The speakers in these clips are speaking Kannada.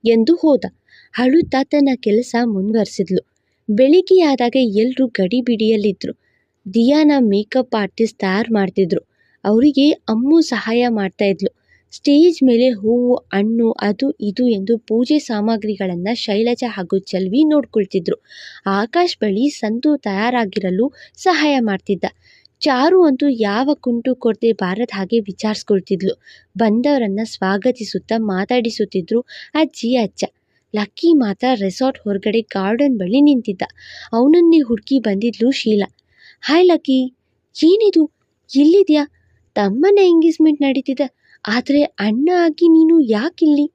ಎಂದು ಹೋದ. ಅಳುತ್ತಾ ತನ್ನ ಕೆಲಸ ಮುಂದುವರಿಸಿದ್ಲು. ಬೆಳಿಗ್ಗೆಯಾದಾಗ ಎಲ್ಲರೂ ಗಡಿಬಿಡಿಯಲ್ಲಿದ್ರು. ದಿಯಾನ ಮೇಕಪ್ ಆರ್ಟಿಸ್ಟ್ ತಯಾರು ಮಾಡ್ತಿದ್ರು. ಅವರಿಗೆ ಅಮ್ಮು ಸಹಾಯ ಮಾಡ್ತಾ ಇದ್ಲು. ಸ್ಟೇಜ್ ಮೇಲೆ ಹೂವು, ಹಣ್ಣು, ಅದು ಇದು ಎಂದು ಪೂಜೆ ಸಾಮಗ್ರಿಗಳನ್ನು ಶೈಲಜಾ ಹಾಗೂ ಚೆಲ್ವಿ ನೋಡ್ಕೊಳ್ತಿದ್ರು. ಆಕಾಶ್ ಬಳಿ ಸಂತು ತಯಾರಾಗಿರಲು ಸಹಾಯ ಮಾಡ್ತಿದ್ದ. ಚಾರು ಅಂತೂ ಯಾವ ಕುಂಟು ಕೊರತೆ ಬಾರದ ಹಾಗೆ ವಿಚಾರಿಸ್ಕೊಳ್ತಿದ್ಲು. ಬಂದವರನ್ನ ಸ್ವಾಗತಿಸುತ್ತಾ ಮಾತಾಡಿಸುತ್ತಿದ್ರು ಅಜ್ಜಿ ಅಜ್ಜ. ಲಕ್ಕಿ ಮಾತ್ರ ರೆಸಾರ್ಟ್ ಹೊರಗಡೆ ಗಾರ್ಡನ್ ಬಳಿ ನಿಂತಿದ್ದ. ಅವನನ್ನೇ ಹುಡುಕಿ ಬಂದಿದ್ಲು ಶೀಲಾ. ಹಾಯ್ ಲಕ್ಕಿ, ಏನಿದು, ಎಲ್ಲಿದ್ಯಾ? ತಮ್ಮನ ಎಂಗೇಜ್ಮೆಂಟ್ ನಡೀತಿದೆ, ಆದರೆ ಅಣ್ಣ ಆಗಿ ನೀನು ಯಾಕಿಲ್ಲಿ?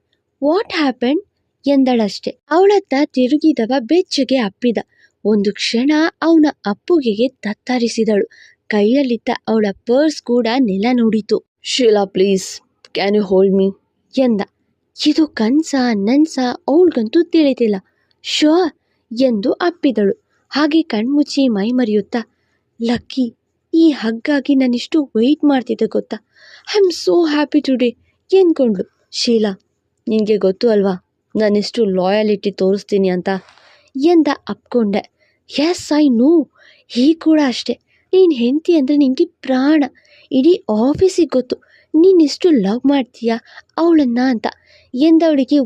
What happen ಎಂದಳಷ್ಟೆ. ಅವಳತ್ತ ತಿರುಗಿದವ ಬೆಚ್ಚಗೆ ಅಪ್ಪಿದ. ಒಂದು ಕ್ಷಣ ಅವನ ಅಪ್ಪುಗೆಗೆ ತತ್ತರಿಸಿದಳು. ಕೈಯಲ್ಲಿದ್ದ ಅವಳ ಪರ್ಸ್ ಕೂಡ ನೆಲ ನೋಡಿತು. Sheela please, can you hold me ಎಂದ. ಇದು ಕನ್ಸ ನನ್ಸ ಅವಳಿಗಂತೂ ತಿಳಿದಿಲ್ಲ. ಶೋರ್ ಎಂದು ಅಪ್ಪಿದಳು. ಹಾಗೆ ಕಣ್ಮುಚ್ಚಿ ಮೈ ಮರೆಯುತ್ತಾ, ಲಕ್ಕಿ, ಈ ಹಗ್ಗಾಗಿ ನಾನಿಷ್ಟು ವೆಯ್ಟ್ ಮಾಡ್ತಿದ್ದೆ ಗೊತ್ತಾ? I am so happy today ಎಂದ್ಕೊಂಡ್ಳು. ಶೀಲಾ, ನಿನಗೆ ಗೊತ್ತು ಅಲ್ವಾ ನಾನೆಷ್ಟು ಲಾಯಾಲಿಟಿ ತೋರಿಸ್ತೀನಿ ಅಂತ ಎಂದ. ಅಪ್ಕೊಂಡೆ. ಎಸ್ ಐ ನೋ, ಹೀಗೆ ಕೂಡ ಅಷ್ಟೆ. ನೀನು ಹೆಂಡತಿ ಅಂದರೆ ನಿನಗೆ ಪ್ರಾಣ. ಇಡೀ ಆಫೀಸಿಗೆ ಗೊತ್ತು ನೀನೆಷ್ಟು ಲವ್ ಮಾಡ್ತೀಯಾ ಅವಳನ್ನ ಅಂತ ಎಂದವಳಿಗೆ